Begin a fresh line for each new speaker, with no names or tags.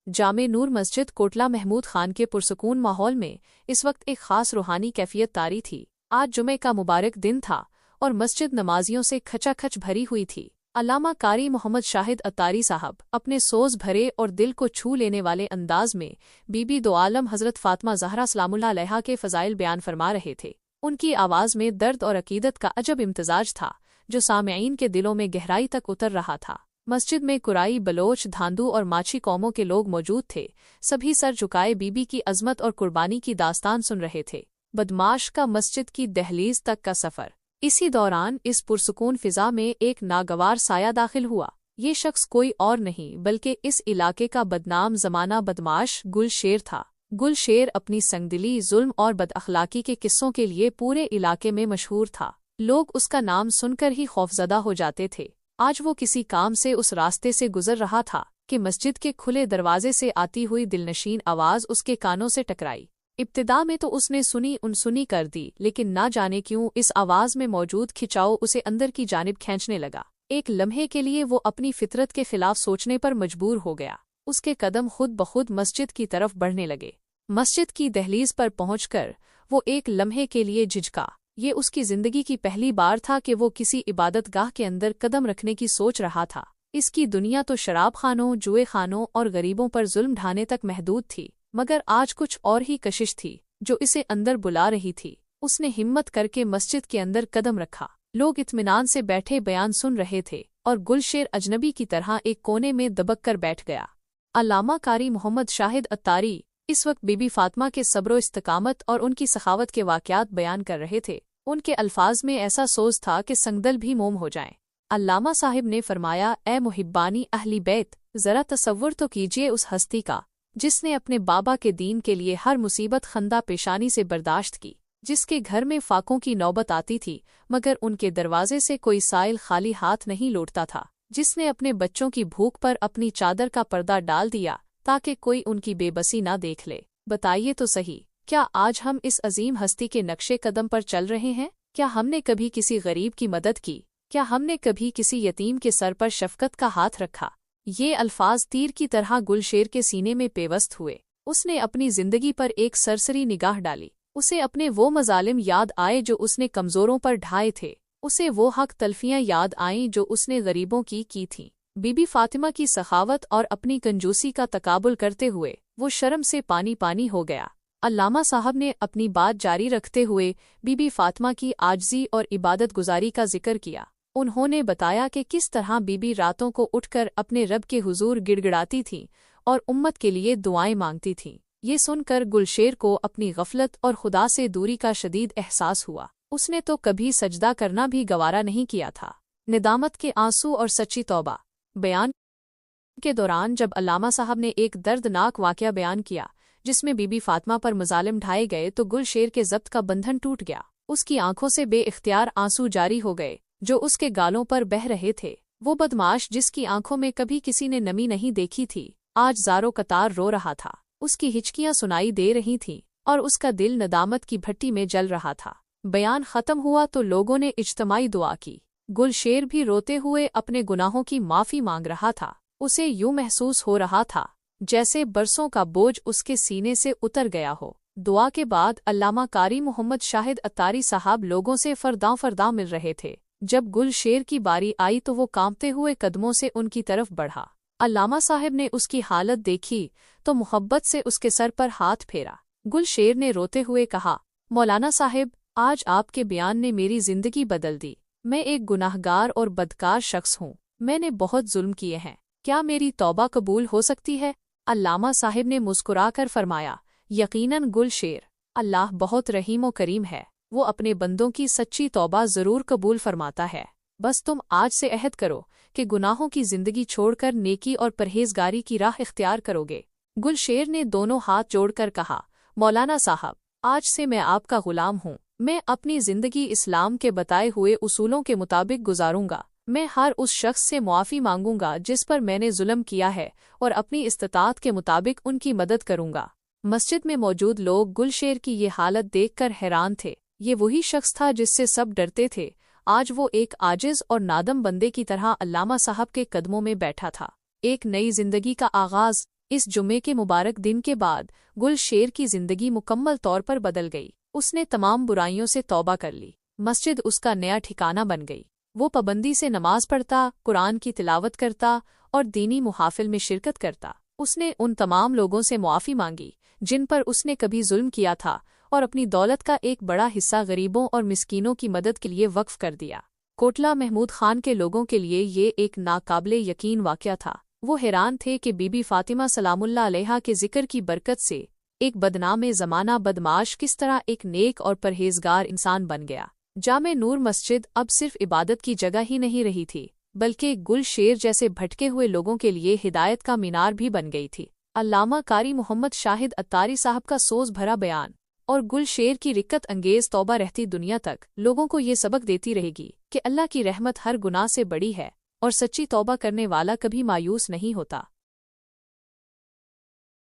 जामे नूर मस्जिद कोटला महमूद खान के पुरसकून माहौल में इस वक्त एक खास रूहानी कैफियत तारी थी। आज जुमे का मुबारक दिन था और मस्जिद नमाजियों से खचाखच भरी हुई थी। अल्लामा कारी मोहम्मद शाहिद अत्तारी साहब अपने सोज भरे और दिल को छू लेने वाले अंदाज में बीबी दो आलम हजरत फातिमा ज़हरा सलामुल्लाह अलैहा के फ़ज़ाइल बयान फरमा रहे थे। उनकी आवाज़ में दर्द और अकीदत का अजब इम्तिजाज था जो सामईन के दिलों में गहराई तक उतर रहा था। मस्जिद में कुराई, बलोच, धांधू और माछी कौमों के लोग मौजूद थे। सभी सर झुकाए बीबी की अजमत और कुर्बानी की दास्तान सुन रहे थे। बदमाश का मस्जिद की दहलीज तक का सफ़र। इसी दौरान इस पुरसुकून फिजा में एक नागवार साया दाखिल हुआ। ये शख्स कोई और नहीं बल्कि इस इलाके का बदनाम ज़माना बदमाश गुलशेर था। गुलशेर अपनी संगदिली, जुल्म और बदअखलाकी के किस्सों के लिए पूरे इलाके में मशहूर था। लोग उसका नाम सुनकर ही खौफजदा हो जाते थे। आज वो किसी काम से उस रास्ते से गुजर रहा था कि मस्जिद के खुले दरवाजे से आती हुई दिलनशीन आवाज़ उसके कानों से टकराई। इब्तिदा में तो उसने सुनी अनसुनी कर दी, लेकिन ना जाने क्यों इस आवाज़ में मौजूद खिंचाव उसे अंदर की जानिब खींचने लगा। एक लम्हे के लिए वो अपनी फितरत के खिलाफ सोचने पर मजबूर हो गया। उसके कदम खुद ब खुद मस्जिद की तरफ बढ़ने लगे। मस्जिद की दहलीज पर पहुंचकर वो एक लम्हे के लिए झिझका। ये उसकी जिंदगी की पहली बार था कि वो किसी इबादतगाह के अंदर कदम रखने की सोच रहा था। इसकी दुनिया तो शराब खानों, जुए खानों और गरीबों पर जुल्म ढाने तक महदूद थी, मगर आज कुछ और ही कशिश थी जो इसे अंदर बुला रही थी। उसने हिम्मत करके मस्जिद के अंदर कदम रखा। लोग इत्मीनान से बैठे बयान सुन रहे थे और गुलशेर अजनबी की तरह एक कोने में दबक कर बैठ गया। अल्लामा कारी मोहम्मद शाहिद अत्तारी इस वक्त बीबी फातिमा के सब्र इस्तकामत और उनकी सखावत के वाक़यात बयान कर रहे थे। उनके अल्फाज में ऐसा सोच था कि संगदल भी मोम हो जाएं। अल्लामा साहिब ने फरमाया, ए मुहिब्बानी अहली बैत, ज़रा तसव्वुर तो कीजिए उस हस्ती का जिसने अपने बाबा के दीन के लिए हर मुसीबत खंदा पेशानी से बर्दाश्त की, जिसके घर में फाकों की नौबत आती थी मगर उनके दरवाजे से कोई साइल खाली हाथ नहीं लौटता था, जिसने अपने बच्चों की भूख पर अपनी चादर का पर्दा डाल दिया ताकि कोई उनकी बेबसी ना देख ले। बताइए तो सही, क्या आज हम इस अजीम हस्ती के नक्शे कदम पर चल रहे हैं? क्या हमने कभी किसी गरीब की मदद की? क्या हमने कभी किसी यतीम के सर पर शफकत का हाथ रखा? ये अल्फाज तीर की तरह गुलशेर के सीने में पेवस्त हुए। उसने अपनी जिंदगी पर एक सरसरी निगाह डाली। उसे अपने वो मजालिम याद आए जो उसने कमजोरों पर ढाए थे। उसे वो हक तलफियां याद आईं जो उसने गरीबों की थीं। बीबी फातिमा की सखावत और अपनी कंजूसी का तकाबुल करते हुए वो शर्म से पानी पानी हो गया। अल्लामा साहब ने अपनी बात जारी रखते हुए बीबी फातिमा की आजजी और इबादत गुजारी का जिक्र किया। उन्होंने बताया कि किस तरह बीबी रातों को उठकर अपने रब के हुजूर गिड़गिड़ाती थीं और उम्मत के लिए दुआएं मांगती थीं। ये सुनकर गुलशेर को अपनी गफलत और खुदा से दूरी का शदीद एहसास हुआ। उसने तो कभी सजदा करना भी गवारा नहीं किया था। निदामत के आंसू और सच्ची तौबा। बयान के दौरान जब अल्लामा साहब ने एक दर्दनाक वाक़या बयान किया जिसमें बीबी फातिमा पर मजालिम ढाए गए तो गुलशेर के ज़ब्त का बंधन टूट गया। उसकी आंखों से बेइख्तियार आंसू जारी हो गए जो उसके गालों पर बह रहे थे। वो बदमाश जिसकी आंखों में कभी किसी ने नमी नहीं देखी थी, आज ज़ारो कतार रो रहा था। उसकी हिचकियां सुनाई दे रही थीं और उसका दिल नदामत की भट्टी में जल रहा था। बयान ख़त्म हुआ तो लोगों ने इज्तमाई दुआ की। गुलशेर भी रोते हुए अपने गुनाहों की माफ़ी मांग रहा था। उसे यूं महसूस हो रहा था जैसे बरसों का बोझ उसके सीने से उतर गया हो। दुआ के बाद अल्लामा कारी मोहम्मद शाहिद अत्तारी साहब लोगों से फरदा मिल रहे थे। जब गुलशेर की बारी आई तो वो कांपते हुए कदमों से उनकी तरफ बढ़ा। अल्लामा साहब ने उसकी हालत देखी तो मुहब्बत से उसके सर पर हाथ फेरा। गुलशेर ने रोते हुए कहा, मौलाना साहिब, आज आपके बयान ने मेरी जिंदगी बदल दी। मैं एक गुनाहगार और बदकार शख्स हूँ। मैंने बहुत जुल्म किए हैं। क्या मेरी तौबा कबूल हो सकती है? अल्लामा साहिब ने मुस्कुराकर फरमाया, यकीनन गुलशेर, अल्लाह बहुत रहीम व करीम है। वो अपने बंदों की सच्ची तौबा ज़रूर कबूल फरमाता है। बस तुम आज से अहद करो कि गुनाहों की जिंदगी छोड़कर नेकी और परहेजगारी की राह इख्तियार करोगे। गुलशेर ने दोनों हाथ जोड़कर कहा, मौलाना साहब, आज से मैं आपका गुलाम हूँ। मैं अपनी जिंदगी इस्लाम के बताए हुए उसूलों के मुताबिक गुजारूंगा। मैं हर उस शख्स से मुआफ़ी मांगूंगा जिस पर मैंने जुल्म किया है और अपनी इस्तिताअत के मुताबिक उनकी मदद करूंगा। मस्जिद में मौजूद लोग गुलशेर की ये हालत देखकर हैरान थे। ये वही शख्स था जिससे सब डरते थे। आज वो एक आजिज और नादम बंदे की तरह अल्लामा साहब के कदमों में बैठा था। एक नई जिंदगी का आगाज, इस जुमे के मुबारक दिन के बाद गुल शेर की जिंदगी मुकम्मल तौर पर बदल गई। उसने तमाम बुराइयों से तौबा कर ली। मस्जिद उसका नया ठिकाना बन गई। वो पाबंदी से नमाज पढ़ता, कुरान की तिलावत करता और दीनी मुहाफिल में शिरकत करता। उसने उन तमाम लोगों से मुआफ़ी मांगी जिन पर उसने कभी जुल्म किया था और अपनी दौलत का एक बड़ा हिस्सा गरीबों और मिस्कीनों की मदद के लिए वक्फ कर दिया। कोटला महमूद खान के लोगों के लिए ये एक नाकाबिले यकीन वाक़या था। वो हैरान थे कि बीबी फातिमा सलामुल्लाह अलैहा के जिक्र की बरकत से एक बदनाम ज़माना बदमाश किस तरह एक नेक और परहेजगार इंसान बन गया। जामे नूर मस्जिद अब सिर्फ इबादत की जगह ही नहीं रही थी, बल्कि गुल शेर जैसे भटके हुए लोगों के लिए हिदायत का मीनार भी बन गई थी। अल्लामा कारी मोहम्मद शाहिद अत्तारी साहब का सोच भरा बयान और गुल शेर की रिक्कत अंगेज तौबा रहती दुनिया तक लोगों को ये सबक देती रहेगी कि अल्लाह की रहमत हर गुनाह से बड़ी है और सच्ची तौबा करने वाला कभी मायूस नहीं होता।